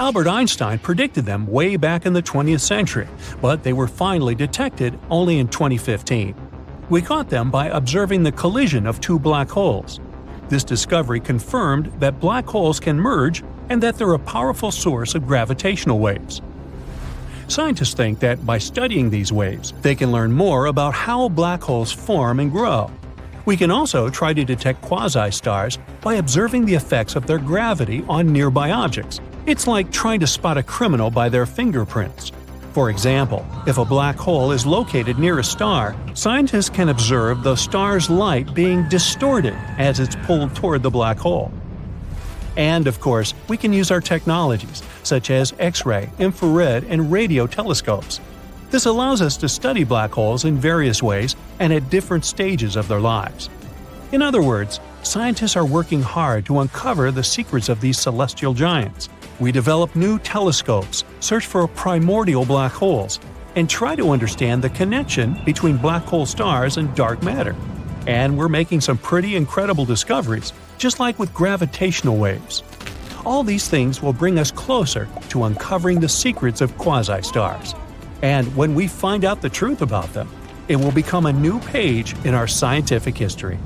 Albert Einstein predicted them way back in the 20th century, but they were finally detected only in 2015. We caught them by observing the collision of 2 black holes. This discovery confirmed that black holes can merge and that they're a powerful source of gravitational waves. Scientists think that by studying these waves, they can learn more about how black holes form and grow. We can also try to detect quasi-stars by observing the effects of their gravity on nearby objects. It's like trying to spot a criminal by their fingerprints. For example, if a black hole is located near a star, scientists can observe the star's light being distorted as it's pulled toward the black hole. And of course, we can use our technologies, such as X-ray, infrared, and radio telescopes. This allows us to study black holes in various ways and at different stages of their lives. In other words, scientists are working hard to uncover the secrets of these celestial giants. We develop new telescopes, search for primordial black holes, and try to understand the connection between black hole stars and dark matter. And we're making some pretty incredible discoveries, just like with gravitational waves. All these things will bring us closer to uncovering the secrets of quasi-stars. And when we find out the truth about them, it will become a new page in our scientific history.